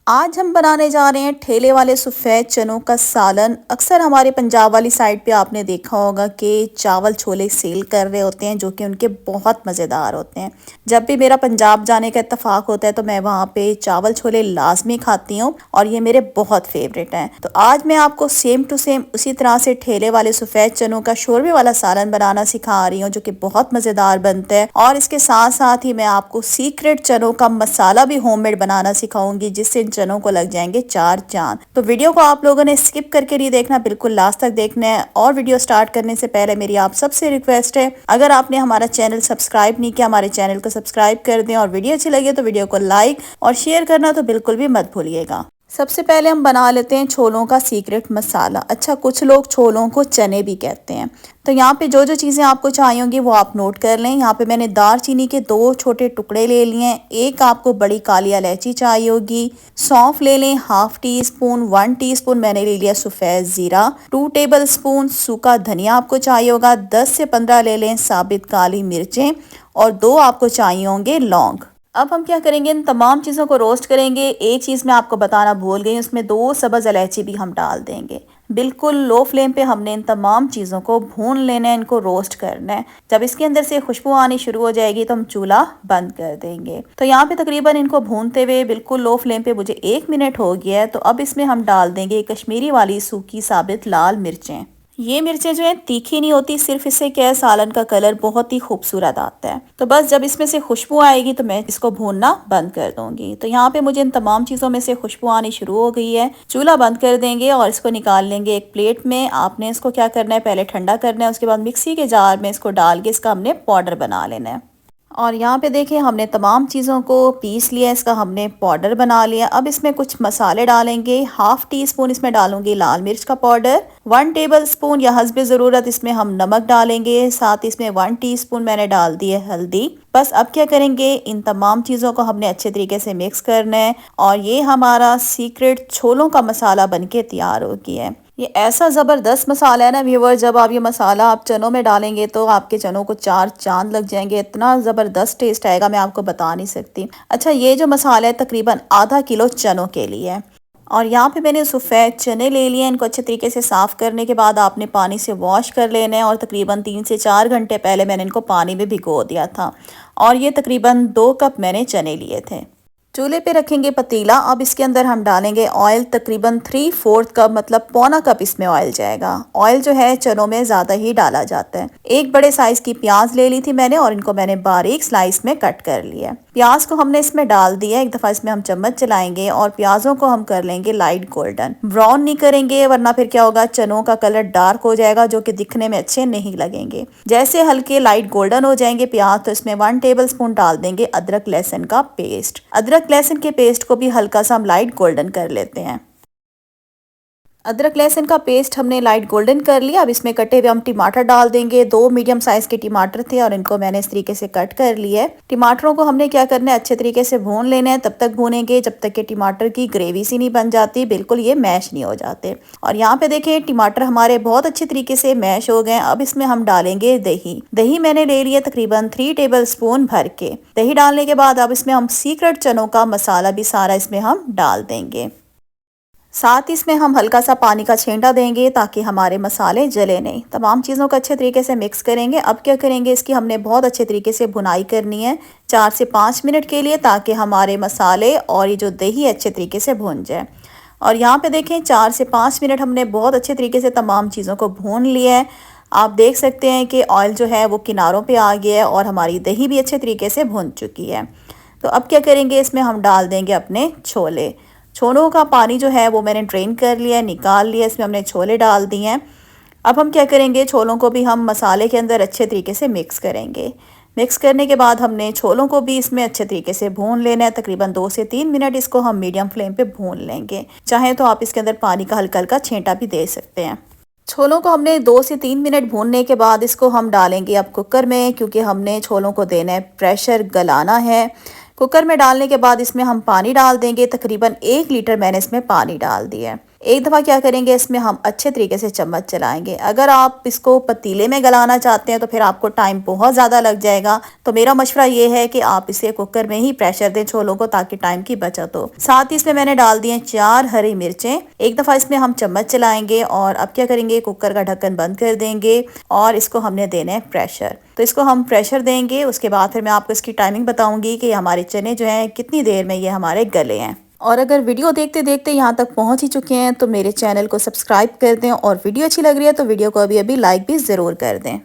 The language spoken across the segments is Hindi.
आज हम बनाने जा रहे हैं ठेले वाले सफ़ेद चनों का सालन। अक्सर हमारे पंजाब वाली साइड पे आपने देखा होगा कि चावल छोले सेल कर रहे होते हैं, जो कि उनके बहुत मज़ेदार होते हैं। जब भी मेरा पंजाब जाने का इत्तेफाक होता है तो मैं वहाँ पे चावल छोले लाजमी खाती हूँ और ये मेरे बहुत फेवरेट हैं। तो आज मैं आपको सेम टू सेम उसी तरह से ठेले वाले सफ़ेद चनों का शोरबे वाला सालन बनाना सिखा रही हूँ, जो कि बहुत मज़ेदार बनता है। और इसके साथ साथ ही मैं आपको सीक्रेट चनों का मसाला भी होममेड बनाना सिखाऊंगी, जिससे चनों को लग जाएंगे चार चांद। तो वीडियो को आप लोगों ने स्किप करके नहीं देखना, बिल्कुल लास्ट तक देखना है। और वीडियो स्टार्ट करने से पहले मेरी आप सबसे रिक्वेस्ट है, अगर आपने हमारा चैनल सब्सक्राइब नहीं किया, हमारे चैनल को सब्सक्राइब कर दें और वीडियो अच्छी लगे तो वीडियो को लाइक और शेयर करना तो बिल्कुल भी मत भूलिएगा। सबसे पहले हम बना लेते हैं छोलों का सीक्रेट मसाला। अच्छा, कुछ लोग छोलों को चने भी कहते हैं। तो यहाँ पे जो जो चीज़ें आपको चाहिए होंगी वो आप नोट कर लें। यहाँ पे मैंने दालचीनी के 2 छोटे टुकड़े ले लिए हैं। एक आपको बड़ी काली इलायची चाहिए होगी। सौंफ ले लें ½ टी स्पून। 1 टीस्पून मैंने ले लिया सफ़ेद ज़ीरा। 2 टेबल स्पून सूखा धनिया आपको चाहिए होगा। 10 से 15 ले लें साबित काली मिर्चें और 2 आपको चाहिए होंगे लौंग। अब हम क्या करेंगे, इन तमाम चीज़ों को रोस्ट करेंगे। एक चीज़ मैं आपको बताना भूल गई, उसमें 2 सब्ज़ इलायची भी हम डाल देंगे। बिल्कुल लो फ्लेम पे हमने इन तमाम चीज़ों को भून लेना है, इनको रोस्ट करना है। जब इसके अंदर से खुशबू आनी शुरू हो जाएगी तो हम चूल्हा बंद कर देंगे। तो यहाँ पे तकरीबन इनको भूनते हुए बिल्कुल लो फ्लेम पे मुझे 1 मिनट हो गया है। तो अब इसमें हम डाल देंगे कश्मीरी वाली सूखी साबित लाल मिर्चें। ये मिर्चें जो है तीखी नहीं होती, सिर्फ इससे क्या है सालन का कलर बहुत ही खूबसूरत आता है। तो बस जब इसमें से खुशबू आएगी तो मैं इसको भूनना बंद कर दूंगी। तो यहाँ पे मुझे इन तमाम चीज़ों में से खुशबू आनी शुरू हो गई है। चूल्हा बंद कर देंगे और इसको निकाल लेंगे एक प्लेट में। आपने इसको क्या करना है, पहले ठंडा करना है, उसके बाद मिक्सी के जार में इसको डाल के इसका हमने पाउडर बना लेना है। और यहाँ पे देखिए हमने तमाम चीज़ों को पीस लिया, इसका हमने पाउडर बना लिया। अब इसमें कुछ मसाले डालेंगे। ½ टी स्पून इसमें डालूंगी लाल मिर्च का पाउडर। 1 टेबल स्पून या हस्बे ज़रूरत इसमें हम नमक डालेंगे। साथ ही इसमें 1 टीस्पून मैंने डाल दी है हल्दी। बस अब क्या करेंगे, इन तमाम चीज़ों को हमने अच्छे तरीके से मिक्स करना है और ये हमारा सीक्रेट छोलों का मसाला बनके तैयार हो गया है। ये ऐसा ज़बरदस्त मसाला है ना व्यूअर, जब आप ये मसाला आप चनों में डालेंगे तो आपके चनों को चार चांद लग जाएंगे। इतना ज़बरदस्त टेस्ट आएगा, मैं आपको बता नहीं सकती। अच्छा, ये जो मसाला है तकरीबन ½ किलो चनों के लिए है। और यहाँ पे मैंने सफ़ेद चने ले लिए हैं। इनको अच्छे तरीके से साफ़ करने के बाद आपने पानी से वॉश कर लेना है। और तकरीबन 3 से 4 घंटे पहले मैंने इनको पानी में भिगो दिया था। और ये तकरीबन 2 कप मैंने चने लिए थे। चूल्हे पे रखेंगे पतीला। अब इसके अंदर हम डालेंगे ऑयल, तकरीबन 3/4 कप, मतलब पौना कप इसमें ऑयल जाएगा। ऑयल जो है चनों में ज़्यादा ही डाला जाता है। एक बड़े साइज़ की प्याज ले ली थी मैंने और इनको मैंने बारीक स्लाइस में कट कर लिया। प्याज को हमने इसमें डाल दिया। एक दफ़ा इसमें हम चम्मच चलाएंगे और प्याजों को हम कर लेंगे लाइट गोल्डन। ब्राउन नहीं करेंगे वरना फिर क्या होगा, चनों का कलर डार्क हो जाएगा, जो कि दिखने में अच्छे नहीं लगेंगे। जैसे हल्के लाइट गोल्डन हो जाएंगे प्याज, तो इसमें 1 टेबल स्पून डाल देंगे अदरक लहसुन का पेस्ट। अदरक लहसुन के पेस्ट को भी हल्का सा हम लाइट गोल्डन कर लेते हैं। अदरक लहसुन का पेस्ट हमने लाइट गोल्डन कर लिया। अब इसमें कटे हुए हम टमाटर डाल देंगे। 2 मीडियम साइज के टमाटर थे और इनको मैंने इस तरीके से कट कर लिया है। टमाटरों को हमने क्या करना है, अच्छे तरीके से भून लेना है। तब तक भूनेंगे जब तक कि टमाटर की ग्रेवी सी नहीं बन जाती, बिल्कुल ये मैश नहीं हो जाते। और यहाँ पे देखें टमाटर हमारे बहुत अच्छे तरीके से मैश हो गए। अब इसमें हम डालेंगे दही। दही मैंने ले लिया तकरीबन 3 टेबल स्पून भर के। दही डालने के बाद अब इसमें हम सीक्रेट चनों का मसाला भी सारा इसमें हम डाल देंगे। साथ ही इसमें हम हल्का सा पानी का छींटा देंगे ताकि हमारे मसाले जले नहीं। तमाम चीज़ों को अच्छे तरीके से मिक्स करेंगे। अब क्या करेंगे, इसकी हमने बहुत अच्छे तरीके से भुनाई करनी है 4 से 5 मिनट के लिए, ताकि हमारे मसाले और ये जो दही अच्छे तरीके से भुन जाए। और यहाँ पे देखें 4 से 5 मिनट हमने बहुत अच्छे तरीके से तमाम चीज़ों को भून लिया है। आप देख सकते हैं कि ऑयल जो है वो किनारों पे आ गया है और हमारी दही भी अच्छे तरीके से भुन चुकी है। तो अब क्या करेंगे, इसमें हम डाल देंगे अपने छोले। छोलों का पानी जो है वो मैंने ड्रेन कर लिया, निकाल लिया। इसमें हमने छोले डाल दिए हैं। अब हम क्या करेंगे, छोलों को भी हम मसाले के अंदर अच्छे तरीके से मिक्स करेंगे। मिक्स करने के बाद हमने छोलों को भी इसमें अच्छे तरीके से भून लेना है। तकरीबन 2 से 3 मिनट इसको हम मीडियम फ्लेम पे भून लेंगे। चाहे तो आप इसके अंदर पानी का हल्का हल्का छींटा भी दे सकते हैं। छोलों को हमने 2 से 3 मिनट भूनने के बाद इसको हम डालेंगे अब कुकर में, क्योंकि हमने छोलों को देना है प्रेशर, गलाना है। कुकर में डालने के बाद इसमें हम पानी डाल देंगे। तकरीबन 1 लीटर मैंने इसमें पानी डाल दिया है। एक दफ़ा क्या करेंगे, इसमें हम अच्छे तरीके से चम्मच चलाएंगे। अगर आप इसको पतीले में गलाना चाहते हैं तो फिर आपको टाइम बहुत ज़्यादा लग जाएगा। तो मेरा मशवरा ये है कि आप इसे कुकर में ही प्रेशर दें छोलों को, ताकि टाइम की बचत हो। साथ ही इसमें मैंने डाल दिए 4 हरी मिर्चें। एक दफ़ा इसमें हम चम्मच चलाएंगे और अब क्या करेंगे, कुकर का ढक्कन बंद कर देंगे और इसको हमने देना है प्रेशर। तो इसको हम प्रेशर देंगे, उसके बाद फिर मैं आपको इसकी टाइमिंग बताऊंगी कि हमारे चने जो हैं कितनी देर में ये हमारे गले हैं। और अगर वीडियो देखते देखते यहाँ तक पहुँच ही चुके हैं तो मेरे चैनल को सब्सक्राइब कर दें, और वीडियो अच्छी लग रही है तो वीडियो को अभी अभी लाइक भी ज़रूर कर दें।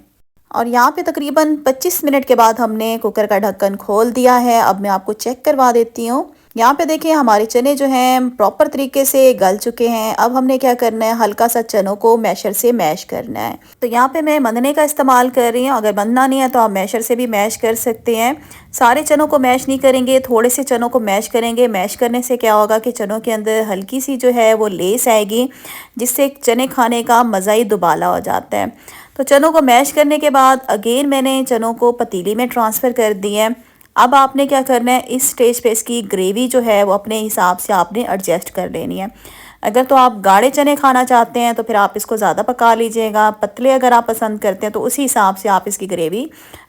और यहाँ पे तकरीबन 25 मिनट के बाद हमने कुकर का ढक्कन खोल दिया है। अब मैं आपको चेक करवा देती हूँ। यहाँ पे देखें हमारे चने जो हैं प्रॉपर तरीके से गल चुके हैं। अब हमने क्या करना है, हल्का सा चनों को मैशर से मैश करना है। तो यहाँ पे मैं मंदने का इस्तेमाल कर रही हूँ। अगर मंदना नहीं है तो आप मैशर से भी मैश कर सकते हैं। सारे चनों को मैश नहीं करेंगे, थोड़े से चनों को मैश करेंगे। मैश करने से क्या होगा कि चनों के अंदर हल्की सी जो है वो लेस आएगी, जिससे चने खाने का मज़ा ही दुबाला हो जाता है। तो चनों को मैश करने के बाद अगेन मैंने चनों को पतीली में ट्रांसफ़र कर दिया है। अब आपने क्या करना है, इस स्टेज पे इसकी ग्रेवी जो है वो अपने हिसाब से आपने एडजस्ट कर लेनी है। अगर तो आप गाढ़े चने खाना चाहते हैं तो फिर आप इसको ज़्यादा पका लीजिएगा। पतले अगर आप पसंद करते हैं तो उसी हिसाब से आप इसकी ग्रेवी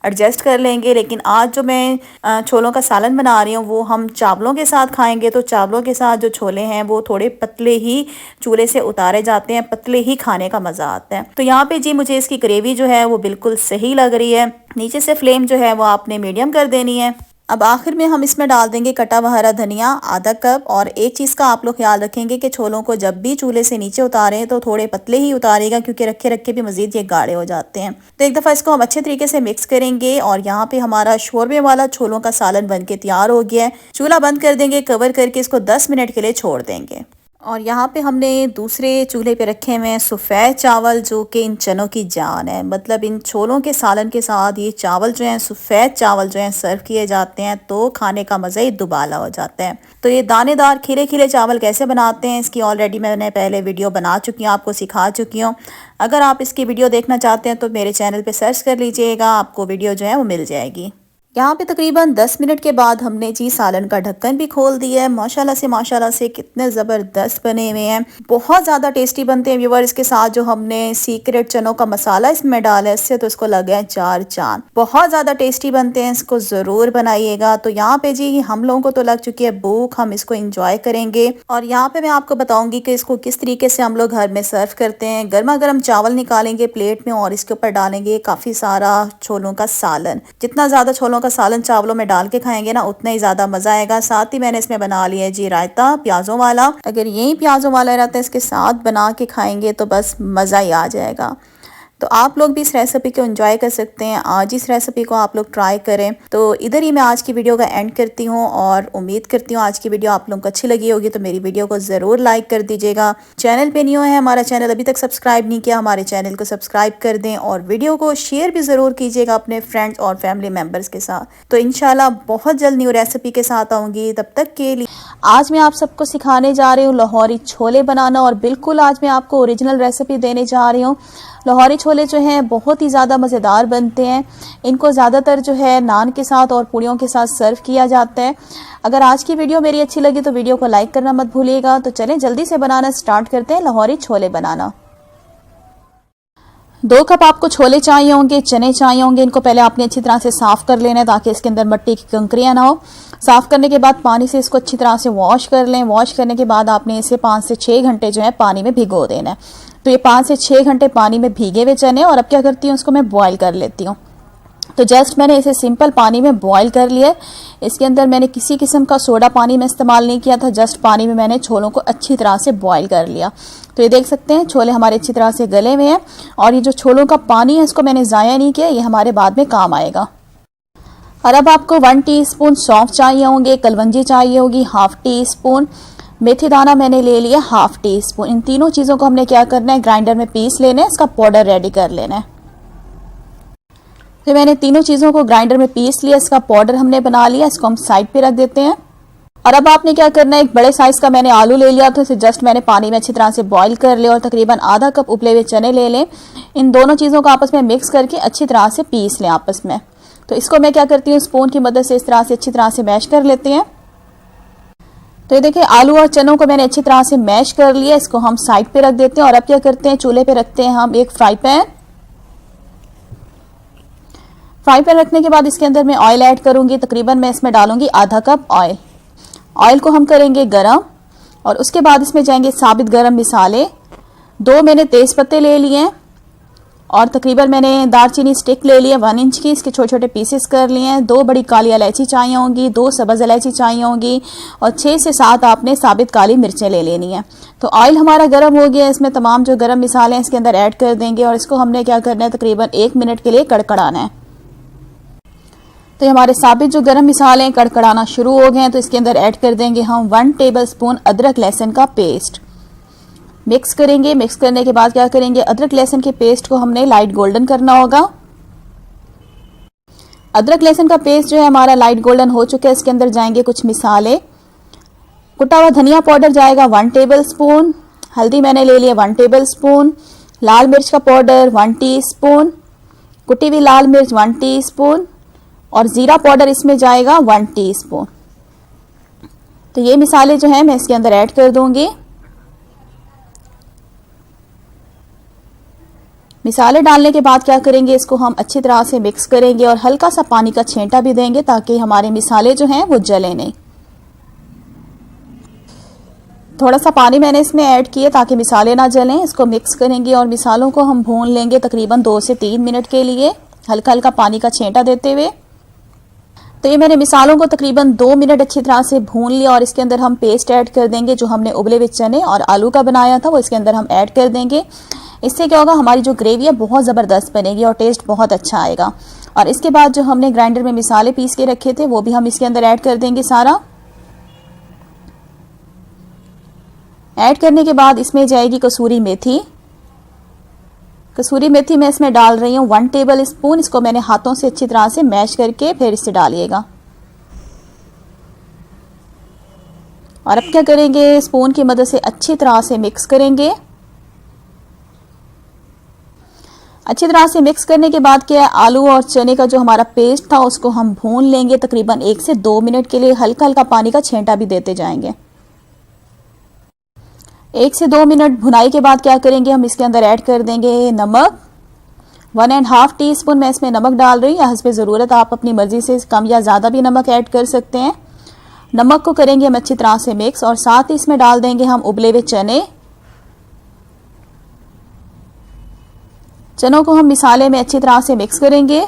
एडजस्ट कर लेंगे। लेकिन आज जो मैं छोलों का सालन बना रही हूँ वो हम चावलों के साथ खाएंगे। तो चावलों के साथ जो छोले हैं वो थोड़े पतले ही चूल्हे से उतारे जाते हैं, पतले ही खाने का मज़ा आता है। तो यहाँ पे जी मुझे इसकी ग्रेवी जो है वो बिल्कुल सही लग रही है। नीचे से फ्लेम जो है वो आपने मीडियम कर देनी है। अब आखिर में हम इसमें डाल देंगे कटा हुआ हरा धनिया आधा कप। और एक चीज़ का आप लोग ख्याल रखेंगे कि छोलों को जब भी चूल्हे से नीचे उतारें तो थोड़े पतले ही उतारेगा, क्योंकि रखे रखे भी मज़ीद ये गाढ़े हो जाते हैं। तो एक दफ़ा इसको हम अच्छे तरीके से मिक्स करेंगे। और यहाँ पे हमारा शोरबे वाला छोलों का सालन बन के तैयार हो गया है। चूल्हा बंद कर देंगे, कवर करके इसको 10 मिनट के लिए छोड़ देंगे। और यहाँ पे हमने दूसरे चूल्हे पे रखे हुए हैं सफ़ेद चावल, जो कि इन चनों की जान है। मतलब इन छोलों के सालन के साथ ये चावल जो हैं, सफ़ेद चावल जो हैं सर्व किए जाते हैं तो खाने का मज़ा ही दुबाला हो जाता है। तो ये दानेदार खिले खिले चावल कैसे बनाते हैं इसकी ऑलरेडी मैंने पहले वीडियो बना चुकी हूँ, आपको सिखा चुकी हूँ। अगर आप इसकी वीडियो देखना चाहते हैं तो मेरे चैनल पर सर्च कर लीजिएगा, आपको वीडियो जो है वो मिल जाएगी। यहाँ पे तकरीबन 10 मिनट के बाद हमने जी सालन का ढक्कन भी खोल दिया है। माशाल्लाह से कितने ज़बरदस्त बने हुए हैं, बहुत ज़्यादा टेस्टी बनते हैं व्यूअर। इसके साथ जो हमने सीक्रेट चनों का मसाला इसमें डाला है, इससे तो इसको लगे हैं 4 चांद। बहुत ज़्यादा टेस्टी बनते हैं, इसको ज़रूर बनाइएगा। तो यहाँ पे जी हम लोगों को तो लग चुकी है भूख, हम इसको इंजॉय करेंगे। और यहाँ पे मैं आपको बताऊंगी कि इसको किस तरीके से हम लोग घर में सर्व करते हैं। गर्मा गर्म चावल निकालेंगे प्लेट में और इसके ऊपर डालेंगे काफ़ी सारा छोलों का सालन। जितना ज़्यादा छोलों का सालन चावलों में डाल के खाएंगे ना उतना ही ज़्यादा मज़ा आएगा। साथ ही मैंने इसमें बना लिया है जी रायता प्याज़ों वाला। अगर यही प्याज़ों वाला रहता है इसके साथ बना के खाएंगे तो बस मज़ा ही आ जाएगा। तो आप लोग भी इस रेसिपी को एंजॉय कर सकते हैं। आज इस रेसिपी को आप लोग ट्राई करें। तो इधर ही मैं आज की वीडियो का एंड करती हूँ और उम्मीद करती हूँ आज की वीडियो आप लोगों को अच्छी लगी होगी। तो मेरी वीडियो को ज़रूर लाइक कर दीजिएगा। चैनल पे न्यू है, हमारा चैनल अभी तक सब्सक्राइब नहीं किया, हमारे चैनल को सब्सक्राइब कर दें और वीडियो को शेयर भी ज़रूर कीजिएगा अपने फ्रेंड्स और फैमिली मेम्बर्स के साथ। तो इंशाल्लाह बहुत जल्द न्यू रेसिपी के साथ आऊँगी। तब तक के लिए आज मैं आप सबको सिखाने जा रही हूँ लाहौरी छोले बनाना। और बिल्कुल आज मैं आपको ओरिजिनल रेसिपी देने जा रही हूँ। लाहौरी छोले जो हैं बहुत ही ज़्यादा मज़ेदार बनते हैं। इनको ज़्यादातर जो है नान के साथ और पूड़ियों के साथ सर्व किया जाता है। अगर आज की वीडियो मेरी अच्छी लगी तो वीडियो को लाइक करना मत भूलिएगा। तो चलें जल्दी से बनाना स्टार्ट करते हैं लाहौरी छोले बनाना। 2 कप आपको छोले चाहिए होंगे, चने चाहिए होंगे। इनको पहले आपने अच्छी तरह से साफ़ कर लेना है ताकि इसके अंदर मिट्टी की कंकरियाँ ना हो। साफ़ करने के बाद पानी से इसको अच्छी तरह से वॉश कर लें। वॉश करने के बाद आपने इसे 5 से 6 घंटे जो है पानी में भिगो देना है। तो ये 5 से 6 घंटे पानी में भीगे हुए चने। और अब क्या करती हूँ, उसको मैं बॉयल कर लेती हूँ। तो जस्ट मैंने इसे सिंपल पानी में बॉयल कर लिया। इसके अंदर मैंने किसी किस्म का सोडा पानी में इस्तेमाल नहीं किया था, जस्ट पानी में मैंने छोलों को अच्छी तरह से बॉयल कर लिया। तो ये देख सकते हैं छोले हमारे अच्छी तरह से गले हुए हैं। और ये जो छोलों का पानी है इसको मैंने ज़ाया नहीं किया, ये हमारे बाद में काम आएगा। और अब आपको 1 टीस्पून सौंफ चाहिए होंगे, कलवंजी चाहिए होगी 1/2 टीस्पून, मेथी दाना मैंने ले लिया 1/2 टीस्पून। इन तीनों चीज़ों को हमने क्या करना है, ग्राइंडर में पीस लेना है, इसका पाउडर रेडी कर लेना है। फिर मैंने तीनों चीज़ों को ग्राइंडर में पीस लिया, इसका पाउडर हमने बना लिया। इसको हम साइड पे रख देते हैं। और अब आपने क्या करना है, एक बड़े साइज का मैंने आलू ले लिया था, इसे जस्ट मैंने पानी में अच्छी तरह से बॉईल कर लिया। और तकरीबन आधा कप उबले हुए चने ले लें। इन दोनों चीज़ों को आपस में मिक्स करके अच्छी तरह से पीस लें आपस में। तो इसको मैं क्या करती हूँ, स्पून की मदद से इस तरह से अच्छी तरह से मैश कर लेते हैं। तो ये देखिए आलू और चनों को मैंने अच्छी तरह से मैश कर लिया। इसको हम साइड पे रख देते हैं और अब क्या करते हैं, चूल्हे पे रखते हैं हम एक फ्राई पैन। फ्राई पैन रखने के बाद इसके अंदर मैं ऑयल ऐड करूंगी। तकरीबन मैं इसमें डालूंगी आधा कप ऑयल। ऑयल को हम करेंगे गरम और उसके बाद इसमें जाएंगे साबित गरम मसाले। 2 मैंने तेज पत्ते ले लिए और तकरीबन मैंने दालचीनी स्टिक ले लिए 1 इंच की, इसके छोटे छोटे पीसेस कर लिए हैं। 2 बड़ी काली इलायची चाहिए होंगी, 2 सब्ज़ इलायची चाहिए होंगी और 6 से 7 आपने साबित काली मिर्चें ले लेनी है। तो ऑयल हमारा गर्म हो गया, इसमें तमाम जो गरम मसाले हैं इसके अंदर ऐड कर देंगे और इसको हमने क्या करना है, तकरीबन 1 मिनट के लिए कड़कड़ाना है। तो हमारे साबित जो गरम मसाले हैं कड़कड़ाना शुरू हो गए हैं, तो इसके अंदर ऐड कर देंगे हम 1 टेबलस्पून अदरक लहसुन का पेस्ट। मिक्स करेंगे। मिक्स करने के बाद क्या करेंगे, अदरक लहसुन के पेस्ट को हमने लाइट गोल्डन करना होगा। अदरक लहसुन का पेस्ट जो है हमारा लाइट गोल्डन हो चुका है। इसके अंदर जाएंगे कुछ मसाले। कुटा हुआ धनिया पाउडर जाएगा 1 टेबलस्पून, हल्दी मैंने ले लिया 1 टेबलस्पून, लाल मिर्च का पाउडर 1 टीस्पून, कुटी हुई लाल मिर्च 1 टीस्पून और जीरा पाउडर इसमें जाएगा 1 टीस्पून। तो ये मसाले जो हैं मैं इसके अंदर ऐड कर दूंगी। मसाले डालने के बाद क्या करेंगे, इसको हम अच्छी तरह से मिक्स करेंगे और हल्का सा पानी का छींटा भी देंगे ताकि हमारे मसाले जो हैं वो जले नहीं। थोड़ा सा पानी मैंने इसमें ऐड किया ताकि मसाले ना जलें। इसको मिक्स करेंगे और मसालों को हम भून लेंगे तकरीबन 2 से 3 मिनट के लिए, हल्का हल्का पानी का छींटा देते हुए। तो ये मैंने मसालों को तकरीबन 2 मिनट अच्छी तरह से भून लिया और इसके अंदर हम पेस्ट ऐड कर देंगे जो हमने उबले हुए चने और आलू का बनाया था, वो इसके अंदर हम ऐड कर देंगे। इससे क्या होगा, हमारी जो ग्रेवी है बहुत ज़बरदस्त बनेगी और टेस्ट बहुत अच्छा आएगा। और इसके बाद जो हमने ग्राइंडर में मसाले पीस के रखे थे वो भी हम इसके अंदर ऐड कर देंगे सारा। ऐड करने के बाद इसमें जाएगी कसूरी मेथी। कसूरी मेथी मैं इसमें डाल रही हूँ 1 टेबल स्पून। इसको मैंने हाथों से अच्छी तरह से मैश करके फिर इससे डालिएगा। और अब क्या करेंगे, स्पून की मदद से अच्छी तरह से मिक्स करेंगे। अच्छी तरह से मिक्स करने के बाद क्या है, आलू और चने का जो हमारा पेस्ट था उसको हम भून लेंगे तकरीबन 1 से 2 मिनट के लिए, हल्का हल्का पानी का छींटा भी देते जाएंगे। 1 से 2 मिनट भुनाई के बाद क्या करेंगे, हम इसके अंदर ऐड कर देंगे नमक। 1.5 टीस्पून मैं इसमें नमक डाल रही हूँ, हस्बे ज़रूरत आप अपनी मर्जी से कम या ज़्यादा भी नमक ऐड कर सकते हैं। नमक को करेंगे हम अच्छी तरह से मिक्स और साथ ही इसमें डाल देंगे हम उबले हुए चने। चनों को हम मसाले में अच्छी तरह से मिक्स करेंगे।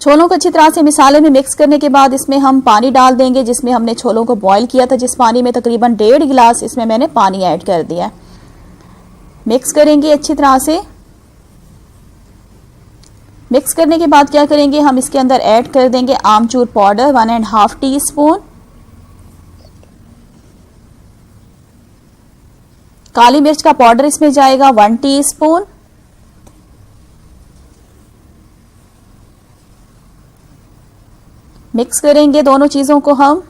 छोलों को अच्छी तरह से मसाले में मिक्स करने के बाद इसमें हम पानी डाल देंगे जिसमें हमने छोलों को बॉईल किया था, जिस पानी में तकरीबन 1.5 गिलास इसमें मैंने पानी ऐड कर दिया। मिक्स करेंगे अच्छी तरह से। मिक्स करने के बाद क्या करेंगे, हम इसके अंदर ऐड कर देंगे आमचूर पाउडर 1.5 टीस्पून, काली मिर्च का पाउडर इसमें जाएगा 1 टीस्पून, मिक्स करेंगे दोनों चीजों को हम।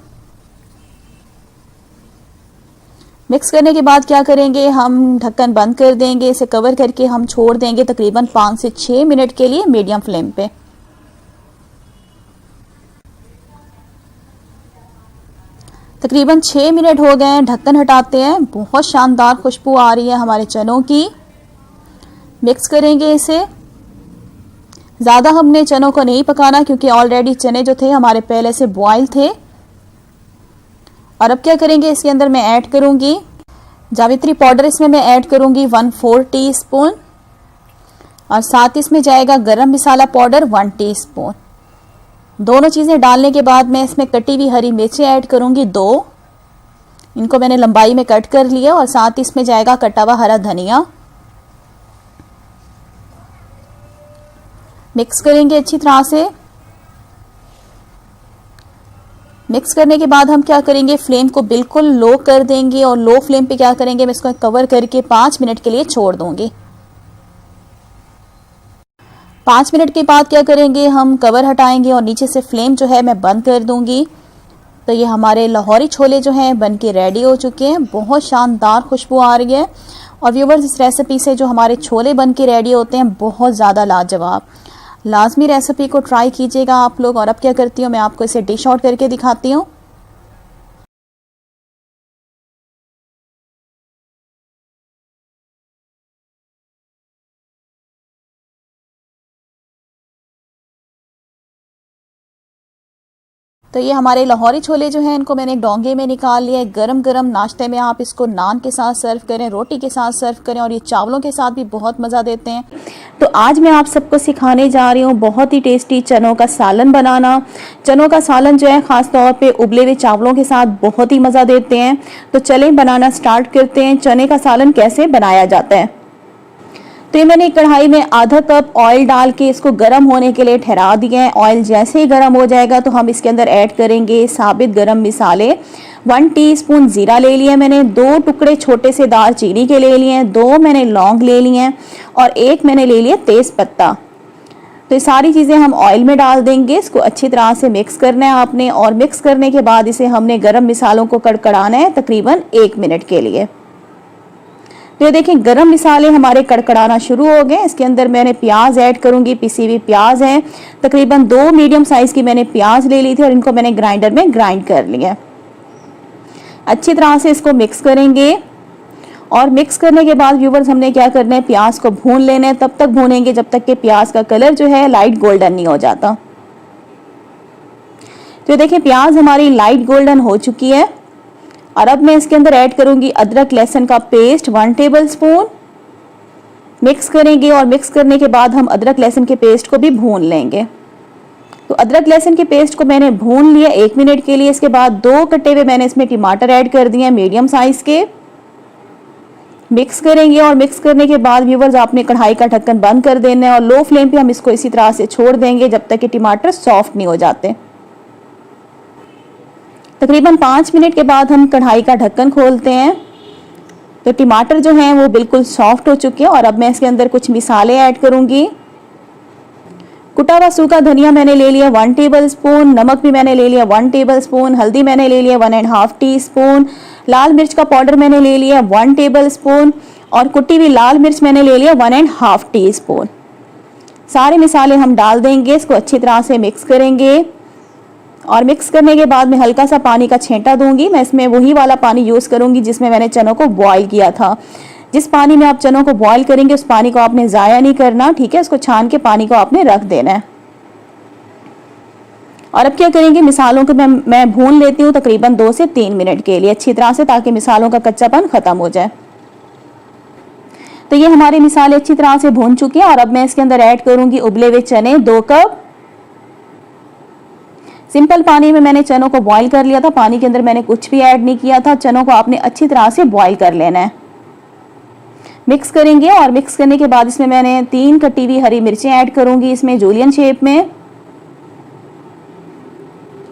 मिक्स करने के बाद क्या करेंगे, हम ढक्कन बंद कर देंगे, इसे कवर करके हम छोड़ देंगे तकरीबन 5 से 6 मिनट के लिए मीडियम फ्लेम पे। तकरीबन 6 मिनट हो गए हैं, ढक्कन हटाते हैं। बहुत शानदार खुशबू आ रही है हमारे चनों की। मिक्स करेंगे इसे। ज़्यादा हमने चनों को नहीं पकाना क्योंकि ऑलरेडी चने जो थे हमारे पहले से बॉयल थे। और अब क्या करेंगे, इसके अंदर मैं ऐड करूंगी जावित्री पाउडर, इसमें मैं ऐड करूंगी 1/4 टीस्पून और साथ ही इसमें जाएगा गरम मसाला पाउडर 1 टीस्पून। दोनों चीज़ें डालने के बाद मैं इसमें कटी हुई हरी मिर्चें ऐड करूंगी 2, इनको मैंने लंबाई में कट कर लिया और साथ ही इसमें जाएगा कटा हुआ हरा धनिया। मिक्स करेंगे अच्छी तरह से। मिक्स करने के बाद हम क्या करेंगे, फ्लेम को बिल्कुल लो कर देंगे और लो फ्लेम पे क्या करेंगे, मैं इसको कवर करके 5 मिनट के लिए छोड़ दूंगी। 5 मिनट के बाद क्या करेंगे, हम कवर हटाएंगे और नीचे से फ्लेम जो है मैं बंद कर दूंगी। तो ये हमारे लाहौरी छोले जो हैं बन के रेडी हो चुके हैं। बहुत शानदार खुशबू आ रही है। और व्यूवर्स, इस रेसिपी से जो हमारे छोले बन के रेडी होते हैं बहुत ज़्यादा लाजवाब। लाजमी रेसिपी को ट्राई कीजिएगा आप लोग। और अब क्या करती हूँ, मैं आपको इसे डिश आउट करके दिखाती हूँ। तो ये हमारे लाहौरी छोले जो हैं इनको मैंने एक डोंगे में निकाल लिया है। गरम गरम नाश्ते में आप इसको नान के साथ सर्व करें, रोटी के साथ सर्व करें और ये चावलों के साथ भी बहुत मज़ा देते हैं। तो आज मैं आप सबको सिखाने जा रही हूँ बहुत ही टेस्टी चनों का सालन बनाना। चनों का सालन जो है ख़ास तौर पे उबले हुए चावलों के साथ बहुत ही मज़ा देते हैं। तो चलें बनाना स्टार्ट करते हैं। चने का सालन कैसे बनाया जाता है। तो ये मैंने एक कढ़ाई में आधा कप ऑयल डाल के इसको गर्म होने के लिए ठहरा दिया है। ऑयल जैसे ही गर्म हो जाएगा तो हम इसके अंदर ऐड करेंगे साबित गरम मसाले। 1 टीस्पून जीरा ले लिया मैंने, 2 टुकड़े छोटे से दालचीनी के ले लिए हैं, 2 मैंने लौंग ले लिए हैं और 1 मैंने ले लिया तेज पत्ता। तो ये सारी चीज़ें हम ऑयल में डाल देंगे। इसको अच्छी तरह से मिक्स करना है आपने और मिक्स करने के बाद इसे हमने गरम मसालों को कड़कड़ाना है तकरीबन 1 मिनट के लिए। तो ये देखें गरम मसाले हमारे कड़कड़ाना शुरू हो गए। इसके अंदर मैंने प्याज ऐड करूंगी, पिसी हुई प्याज है। तकरीबन 2 मीडियम साइज की मैंने प्याज ले ली थी और इनको मैंने ग्राइंडर में ग्राइंड कर लिया। अच्छी तरह से इसको मिक्स करेंगे और मिक्स करने के बाद व्यूवर्स हमने क्या करना है, प्याज को भून लेना है। तब तक भूनेंगे जब तक कि प्याज का कलर जो है लाइट गोल्डन नहीं हो जाता। तो देखिए प्याज हमारी लाइट गोल्डन हो चुकी है और अब मैं इसके अंदर ऐड करूंगी अदरक लहसुन का पेस्ट 1 टेबलस्पून। मिक्स करेंगे और मिक्स करने के बाद हम अदरक लहसुन के पेस्ट को भी भून लेंगे। तो अदरक लहसुन के पेस्ट को मैंने भून लिया 1 मिनट के लिए। इसके बाद 2 कटे हुए मैंने इसमें टमाटर ऐड कर दिए मीडियम साइज के। मिक्स करेंगे और मिक्स करने के बाद व्यूवर्स आपने कढ़ाई का ढक्कन बंद कर देना है और लो फ्लेम पे हम इसको इसी तरह से छोड़ देंगे जब तक कि टमाटर सॉफ्ट नहीं हो जाते। तकरीबन 5 मिनट के बाद हम कढ़ाई का ढक्कन खोलते हैं। तो टमाटर जो हैं वो बिल्कुल सॉफ्ट हो चुके हैं और अब मैं इसके अंदर कुछ मसाले ऐड करूंगी। कुटा हुआ सूखा धनिया मैंने ले लिया 1 टेबलस्पून, नमक भी मैंने ले लिया 1 टेबलस्पून, हल्दी मैंने ले लिया 1.5 टीस्पून, लाल मिर्च का पाउडर मैंने ले लिया 1 टेबलस्पून और कुटी हुई लाल मिर्च मैंने ले लिया 1.5 टीस्पून। सारे मसाले हम डाल देंगे, इसको अच्छी तरह से मिक्स करेंगे और मिक्स करने के बाद मैं हल्का सा पानी का छींटा दूंगी। मैं इसमें वही वाला पानी यूज़ करूंगी जिसमें मैंने चनों को बॉईल किया था। जिस पानी में आप चनों को बॉईल करेंगे उस पानी को आपने ज़ाया नहीं करना, ठीक है। उसको छान के पानी को आपने रख देना है। और अब क्या करेंगे, मसालों को मैं भून लेती हूँ तकरीबन 2 से 3 मिनट के लिए अच्छी तरह से, ताकि मसालों का कच्चापन ख़त्म हो जाए। तो ये हमारे मसाले अच्छी तरह से भून चुके हैं और अब मैं इसके अंदर ऐड करूँगी उबले हुए चने 2 कप। सिंपल पानी में मैंने चनों को बॉईल कर लिया था, पानी के अंदर मैंने कुछ भी ऐड नहीं किया था। चनों को आपने अच्छी तरह से बॉईल कर लेना है। मिक्स करेंगे और मिक्स करने के बाद इसमें मैंने 3 कटी हुई हरी मिर्चें ऐड करूंगी इसमें जूलियन शेप में।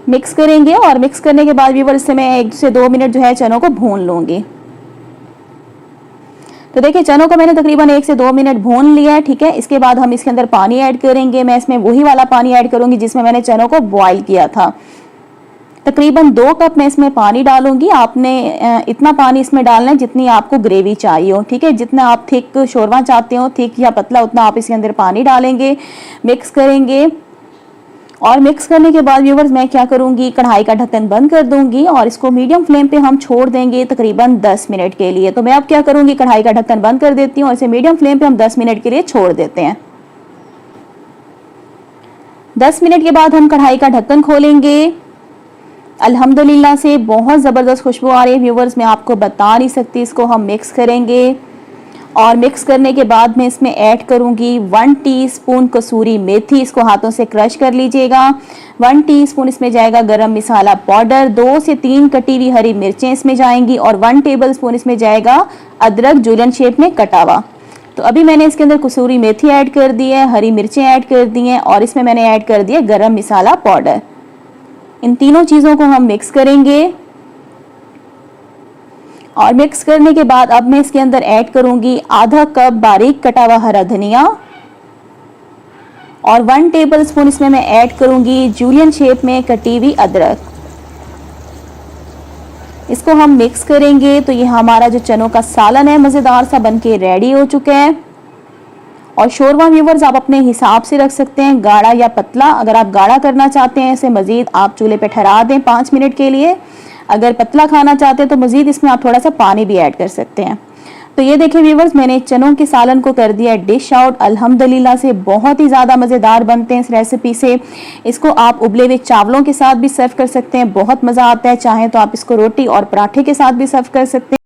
मिक्स करेंगे और मिक्स करने के बाद व्यूअर्स इससे मैं 1 से 2 मिनट जो है चनों को भून लूंगी। तो देखिए चनों को मैंने तकरीबन 1 से 2 मिनट भून लिया है, ठीक है। इसके बाद हम इसके अंदर पानी ऐड करेंगे। मैं इसमें वही वाला पानी ऐड करूंगी जिसमें मैंने चनों को बॉईल किया था। तकरीबन 2 कप मैं इसमें पानी डालूंगी। आपने इतना पानी इसमें डालना है जितनी आपको ग्रेवी चाहिए हो, ठीक है। जितना आप थिक शोरवा चाहते हो, थिक या पतला, उतना आप इसके अंदर पानी डालेंगे। मिक्स करेंगे और मिक्स करने के बाद व्यूवर्स मैं क्या करूंगी, कढ़ाई का ढक्कन बंद कर दूंगी और इसको मीडियम फ्लेम पे हम छोड़ देंगे तकरीबन 10 मिनट के लिए। तो मैं अब क्या करूंगी, कढ़ाई का ढक्कन बंद कर देती हूँ और इसे मीडियम फ्लेम पे हम 10 मिनट के लिए छोड़ देते हैं। 10 मिनट के बाद हम कढ़ाई का ढक्कन खोलेंगे। अल्हम्दुलिल्लाह से बहुत ज़बरदस्त खुशबू आ रही है व्यूवर्स, मैं आपको बता नहीं सकती। इसको हम मिक्स करेंगे और मिक्स करने के बाद मैं इसमें ऐड करूंगी 1 टीस्पून कसूरी मेथी। इसको हाथों से क्रश कर लीजिएगा। 1 टीस्पून इसमें जाएगा गरम मसाला पाउडर, 2 से 3 कटी हुई हरी मिर्चें इसमें जाएंगी और 1 टेबलस्पून इसमें जाएगा अदरक जूलियन शेप में कटा हुआ। तो अभी मैंने इसके अंदर कसूरी मेथी ऐड कर दी है, हरी मिर्चें ऐड कर दी हैं और इसमें मैंने ऐड कर दिया गरम मसाला पाउडर। इन तीनों चीज़ों को हम मिक्स करेंगे और मिक्स करने के बाद अब मैं इसके अंदर ऐड करूंगी आधा कप बारीक कटा हुआ हरा धनिया और 1 टेबलस्पून इसमें मैं ऐड करूंगी जूलियन शेप में कटी हुई अदरक। इसको हम मिक्स करेंगे। तो ये हमारा जो चनों का सालन है मज़ेदार सा बनके रेडी हो चुका है। और शोरवा व्यूवर्स आप अपने हिसाब से रख सकते हैं, गाढ़ा या पतला। अगर आप गाढ़ा करना चाहते हैं इसे मज़ीद आप चूल्हे पे ठहरा दें 5 मिनट के लिए। अगर पतला खाना चाहते हैं तो मज़ीद इसमें आप थोड़ा सा पानी भी ऐड कर सकते हैं। तो ये देखिए व्यूवर्स, मैंने चनों के सालन को कर दिया डिश आउट अल्हम्दुलिल्लाह से। बहुत ही ज़्यादा मज़ेदार बनते हैं इस रेसिपी से। इसको आप उबले हुए चावलों के साथ भी सर्व कर सकते हैं, बहुत मज़ा आता है। चाहे तो आप इसको रोटी और पराठे के साथ भी सर्व कर सकते हैं।